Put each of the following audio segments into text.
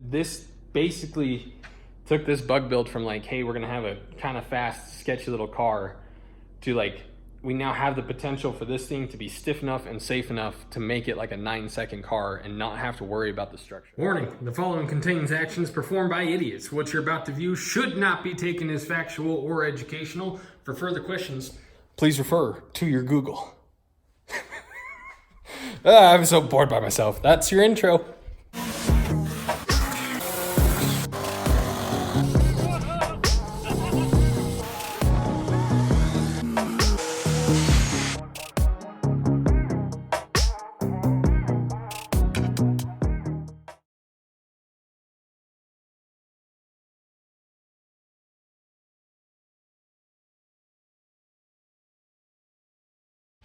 this basically took this bug build from like, hey, we're gonna have a kind of fast, sketchy little car, to like, we now have the potential for this thing to be stiff enough and safe enough to make it like a 9-second car and not have to worry about the structure. Warning, the following contains actions performed by idiots. What you're about to view should not be taken as factual or educational. For further questions, please refer to your Google. I'm so bored by myself. That's your intro.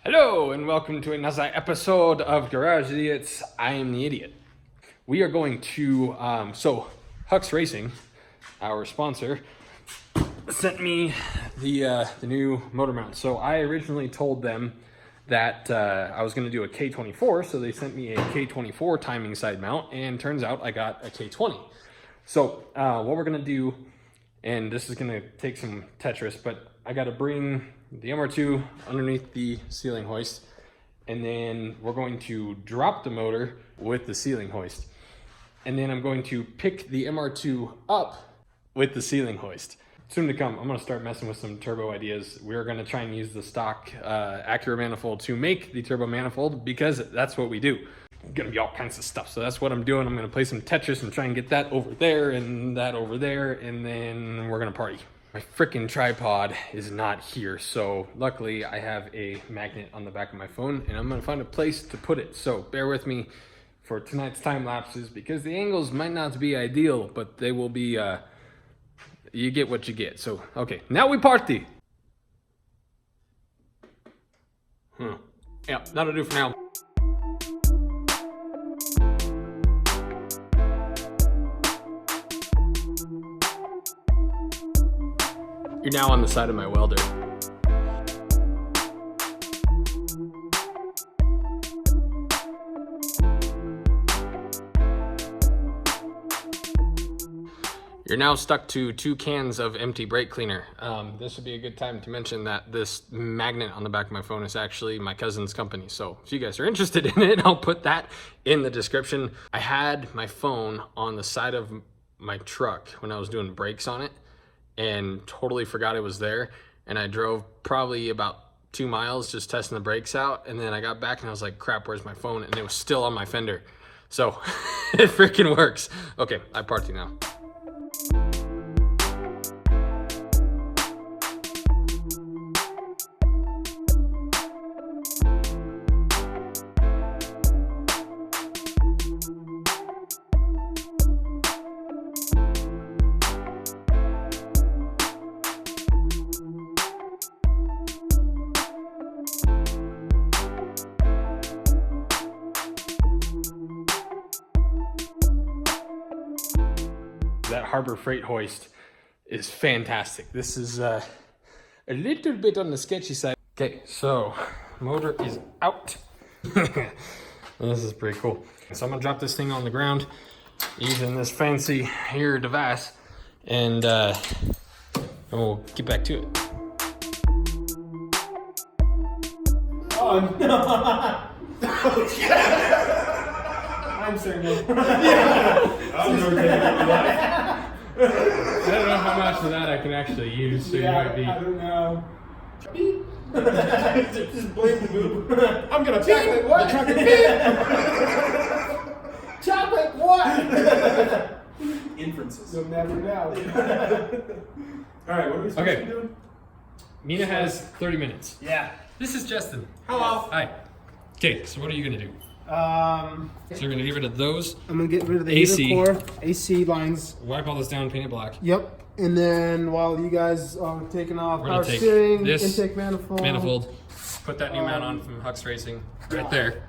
Hello and welcome to another episode of Garage Idiots. I am the idiot. We are going to, Hux Racing, our sponsor, sent me the new motor mount. So I originally told them that I was going to do a K24, so they sent me a K24 timing side mount, and turns out I got a K20. So what we're going to do, and this is going to take some Tetris, but I got to bring the MR2 underneath the ceiling hoist, and then we're going to drop the motor with the ceiling hoist, and then I'm going to pick the MR2 up with the ceiling hoist. Soon to come, I'm going to start messing with some turbo ideas. We're going to try and use the stock Acura manifold to make the turbo manifold, because that's what we do. Gonna be all kinds of stuff, so that's what I'm doing. I'm going to play some Tetris and try and get that over there and that over there, and then we're going to party. My freaking tripod is not here, so luckily I have a magnet on the back of my phone, and I'm gonna find a place to put it. So bear with me for tonight's time lapses, because the angles might not be ideal, but they will be, you get what you get. So, okay, now we party. Yeah, that'll do for now. You're now on the side of my welder. You're now stuck to 2 cans of empty brake cleaner. This would be a good time to mention that this magnet on the back of my phone is actually my cousin's company. So if you guys are interested in it, I'll put that in the description. I had my phone on the side of my truck when I was doing brakes on it, and totally forgot it was there. And I drove probably about 2 miles just testing the brakes out. And then I got back and I was like, crap, where's my phone? And it was still on my fender. So it freaking works. Okay, I party now. That Harbor Freight hoist is fantastic. This is a little bit on the sketchy side. Okay, so motor is out. This is pretty cool. So I'm gonna drop this thing on the ground using this fancy here device, and we'll get back to it. Oh no! I'm sorry. I don't know how much of that I can actually use, so Yeah, you might be. I don't know. Just blame the boob. I'm gonna chocolate what? Chocolate what? Inferences. You'll never know. All right, what are we supposed to be doing? Mina has 30 minutes. Yeah. This is Justin. Hello. Hi. Okay, so what are you gonna do? So you're gonna get rid of those. I'm gonna get rid of the AC. heater core, AC lines. Wipe all this down, paint it black. Yep. And then while you guys are taking off We're gonna power take steering, this intake manifold. Put that new mount on from Hux Racing right there.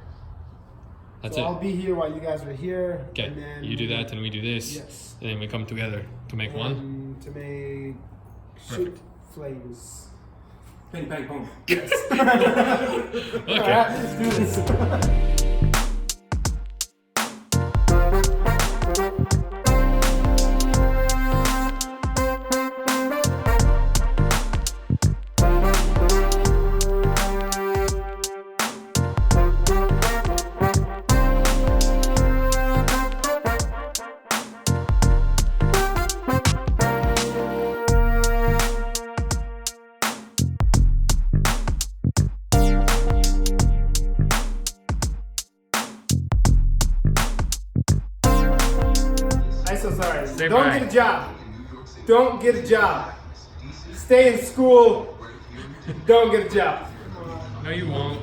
That's So it. I'll be here while you guys are here. Okay, And then you do that and we do this. Yes. And then we come together to make one. And to make shoot flames. Ping, pang, pong. Yes. Okay. Alright, let's do this. so sorry. Say Don't bye. get a job. Don't get a job. Stay in school. Don't get a job. No, you won't.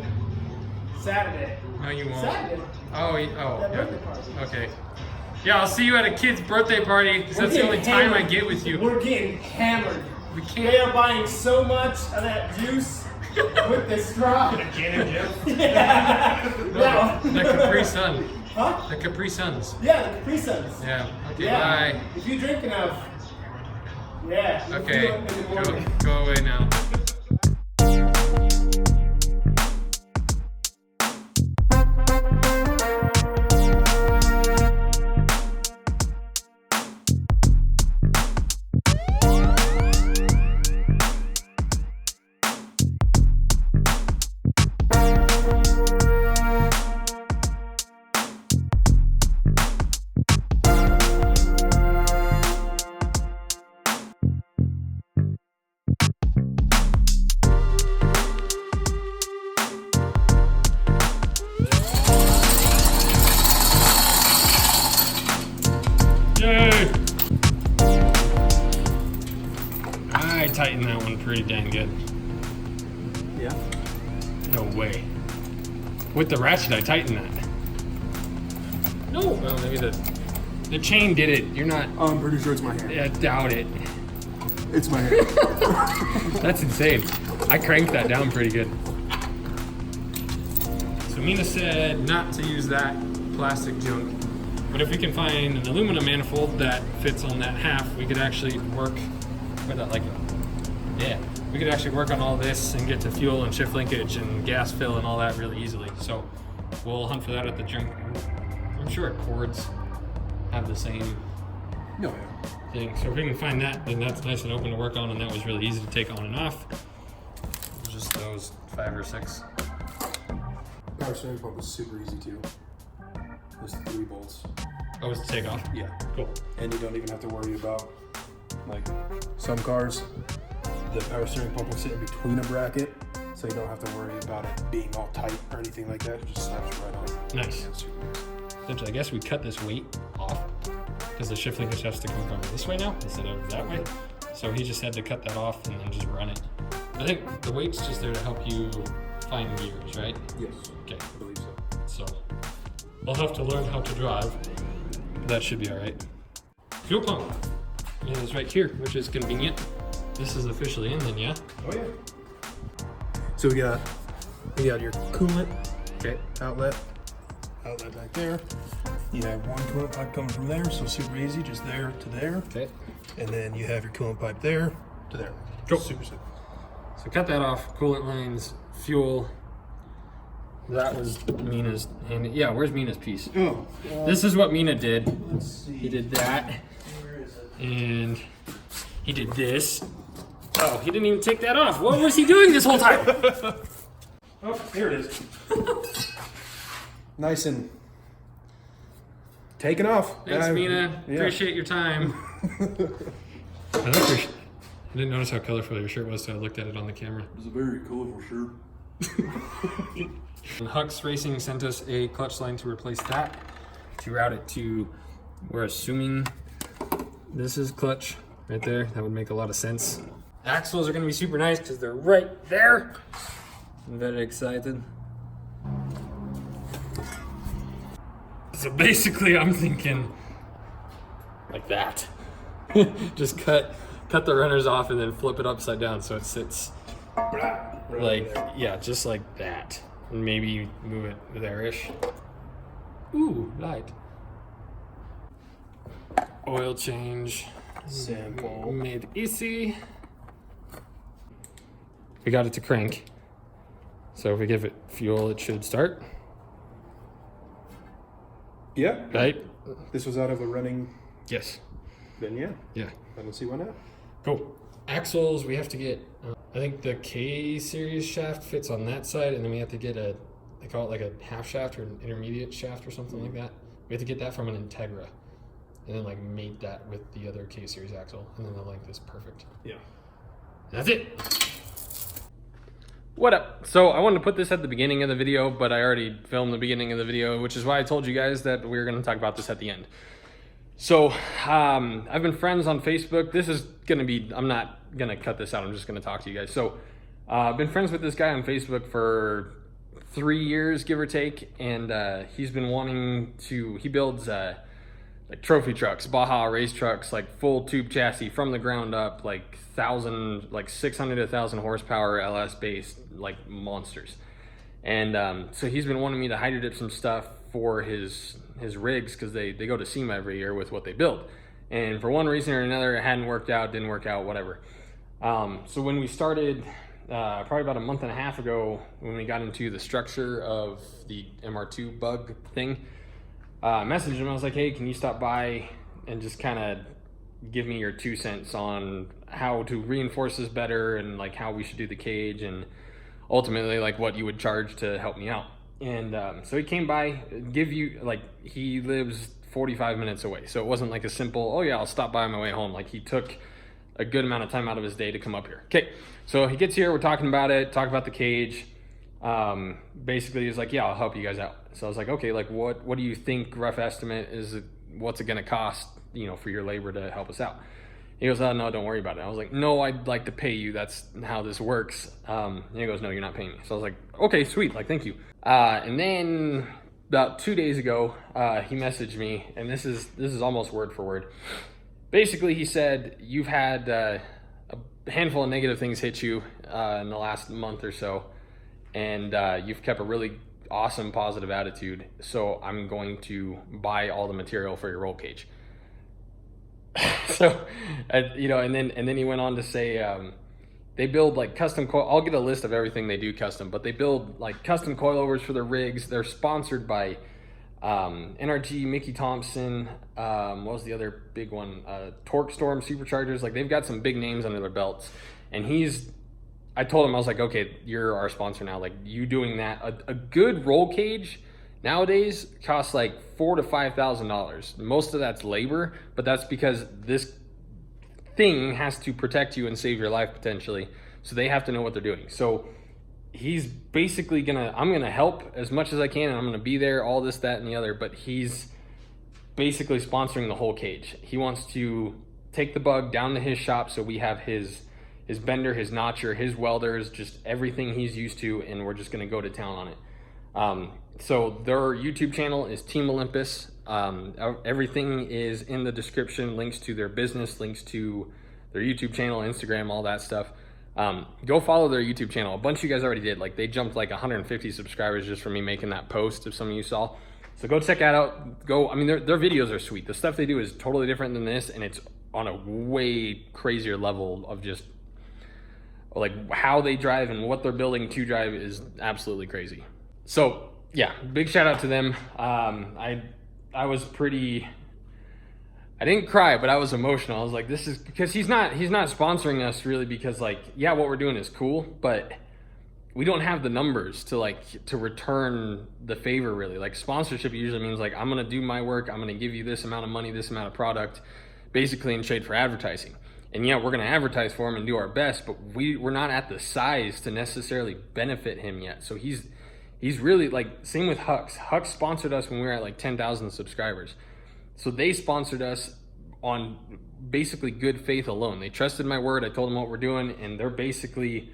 Saturday. No, you won't. Saturday. Oh, That yeah. birthday party. Okay. Yeah, I'll see you at a kid's birthday party, because that's the only time I get with you. We're getting hammered. We They can't. are buying so much of that juice with the straw. A can of juice? Yeah. No, the Capri Sun. Huh? The Capri Suns. Yeah, the Capri Suns. Yeah. Okay, Yeah. bye. If you drink enough. Yeah. you Okay, do it in the morning. go away now. Yay! I tightened that one pretty dang good. Yeah. No way. With the ratchet, I tightened that. No, well, maybe the chain did it. You're not. I'm pretty sure it's my hand. I doubt it. It's my hand. That's insane. I cranked that down pretty good. So Mina said not to use that plastic junk, but if we can find an aluminum manifold that fits on that half, we could actually work with that, like, yeah, we could actually work on all this and get to fuel and shift linkage and gas fill and all that really easily. So we'll hunt for that at the junk. I'm sure Accords have the same No, yeah. thing. So if we can find that, then that's nice and open to work on, and that was really easy to take on and off. Just those 5 or 6. Power steering pump was super easy too. Just 3 bolts. Oh, it's to take off? Yeah. Cool. And you don't even have to worry about, like, some cars, the power steering pump will sit in between a bracket, so you don't have to worry about it being all tight or anything like that. It just snaps right on. Nice. Yeah, super nice. Essentially, I guess we cut this weight off because the shift linkage has to come from this way now instead of that way. So he just had to cut that off and then just run it. I think the weight's just there to help you find gears, right? Yes. Okay. I believe so. So I'll have to learn how to drive. That should be all right. Fuel pump is right here, which is convenient. This is officially in then, yeah? Oh yeah. So we got your coolant Okay. outlet back there. You have one coolant pipe coming from there, so super easy, just there to there. Okay. And then you have your coolant pipe there to there. Cool. Super simple. So cut that off, coolant lines, fuel. That was Mina's hand. Yeah, where's Mina's piece? Oh. This is what Mina did. Let's see. He did that, Where is it? and he did this. Oh, he didn't even take that off. What was he doing this whole time? Oh, here it is. Nice and taken off. Thanks, Mina. Yeah. Appreciate your time. I didn't notice how colorful your shirt was, so I looked at it on the camera. It was a very colorful shirt. And Hux Racing sent us a clutch line to replace that. To route it to, we're assuming this is clutch right there. That would make a lot of sense. Axles are gonna be super nice because they're right there. I'm very excited. So basically I'm thinking like that. Just cut the runners off and then flip it upside down so it sits like, yeah, just like that. And maybe move it there-ish. Ooh, light. Oil change. Simple. Made easy. We got it to crank. So if we give it fuel, it should start, Yeah. right? This was out of a running. Yes. Then yeah. Yeah. I don't see why not. Cool. Axles, we have to get, I think the K series shaft fits on that side, and then we have to get they call it like a half shaft or an intermediate shaft or something like that. We have to get that from an Integra, and then like mate that with the other K series axle, and then the length is perfect. Yeah. That's it. What up? So I wanted to put this at the beginning of the video, but I already filmed the beginning of the video, which is why I told you guys that we were going to talk about this at the end. So I've been friends on Facebook. This is gonna be, I'm not gonna cut this out, I'm just gonna talk to you guys. So I've been friends with this guy on Facebook for 3 years, give or take, and he's been wanting to, he builds like trophy trucks, Baja race trucks, like full tube chassis from the ground up, like 600 to 1,000 horsepower LS based, like monsters. And so he's been wanting me to hydro dip some stuff for his rigs, because they go to SEMA every year with what they build. And for one reason or another, it hadn't worked out, didn't work out, whatever. So when we started, probably about a month and a half ago, when we got into the structure of the MR2 bug thing, I messaged him. I was like, hey, can you stop by and just kind of give me your 2 cents on how to reinforce this better, and like how we should do the cage, and ultimately like what you would charge to help me out. And so he came by, he lives 45 minutes away. So it wasn't like a simple, oh yeah, I'll stop by on my way home. Like, he took a good amount of time out of his day to come up here. Okay, so he gets here, we're talking about it, talk about the cage. Basically he's like, yeah, I'll help you guys out. So I was like, okay, like what do you think, rough estimate, what's it gonna cost, you know, for your labor to help us out? He goes, oh no, don't worry about it. I was like, no, I'd like to pay you, that's how this works. And he goes, no, you're not paying me. So I was like, okay, sweet, like, thank you. And then about 2 days ago, he messaged me, and this is almost word for word. Basically, he said, you've had a handful of negative things hit you in the last month or so, and you've kept a really awesome positive attitude, so I'm going to buy all the material for your roll cage. So you know, and then he went on to say, they build like custom coil. I'll get a list of everything they do custom, but they build like custom coilovers for their rigs. They're sponsored by NRG, Mickey Thompson, what was the other big one, Torque Storm Superchargers. Like, they've got some big names under their belts. And I told him, I was like, okay, you're our sponsor now. Like, you doing that, a good roll cage nowadays costs like $4,000 to $5,000. Most of that's labor, but that's because this thing has to protect you and save your life potentially. So they have to know what they're doing. So he's basically I'm gonna help as much as I can, and I'm gonna be there, all this, that, and the other, but he's basically sponsoring the whole cage. He wants to take the bug down to his shop, so we have his bender, his notcher, his welders, just everything he's used to, and we're just gonna go to town on it. So their YouTube channel is Team Olympus. Everything is in the description, links to their business, links to their YouTube channel, Instagram, all that stuff. Go follow their YouTube channel. A bunch of you guys already did. Like, they jumped like 150 subscribers just from me making that post, if some of you saw. So go check that out. I mean, their videos are sweet. The stuff they do is totally different than this, and it's on a way crazier level of just like how they drive and what they're building to drive is absolutely crazy. So yeah, big shout out to them. I was I didn't cry, but I was emotional. I was like, this is because he's not sponsoring us really, because like, yeah, what we're doing is cool, but we don't have the numbers to return the favor really. Like, sponsorship usually means like, I'm gonna do my work, I'm gonna give you this amount of money, this amount of product, basically in trade for advertising. And yeah, we're gonna advertise for him and do our best, but we're not at the size to necessarily benefit him yet. So he's really like, same with Hux. Hux sponsored us when we were at like 10,000 subscribers. So they sponsored us on basically good faith alone. They trusted my word. I told them what we're doing, and they're basically,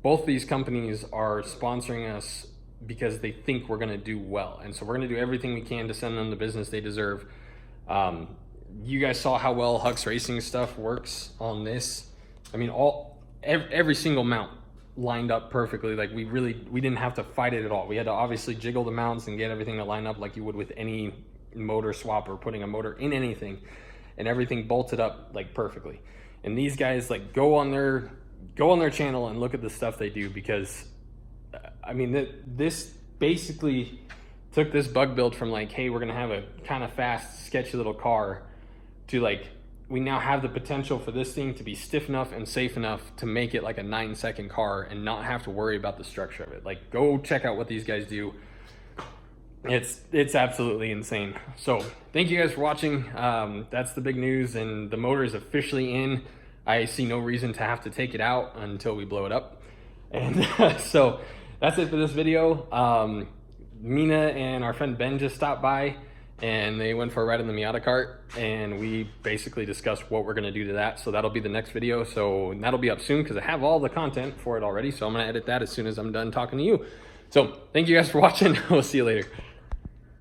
both these companies are sponsoring us because they think we're gonna do well. And so we're gonna do everything we can to send them the business they deserve. You guys saw how well Hux Racing stuff works on this. I mean, every single mount lined up perfectly. Like, we didn't have to fight it at all. We had to obviously jiggle the mounts and get everything to line up like you would with any motor swap or putting a motor in anything, and everything bolted up like perfectly. And these guys, like, go on their channel and look at the stuff they do, because I mean, this basically took this bug build from like, hey, we're gonna have a kind of fast, sketchy little car, to like, we now have the potential for this thing to be stiff enough and safe enough to make it like a 9-second car and not have to worry about the structure of it. Like, go check out what these guys do. It's absolutely insane. So thank you guys for watching. That's the big news, and the motor is officially in. I see no reason to have to take it out until we blow it up. And so that's it for this video. Mina and our friend Ben just stopped by, and they went for a ride in the Miata cart, and we basically discussed what we're gonna do to that. So that'll be the next video. So that'll be up soon because I have all the content for it already. So I'm gonna edit that as soon as I'm done talking to you. So thank you guys for watching. We'll see you later.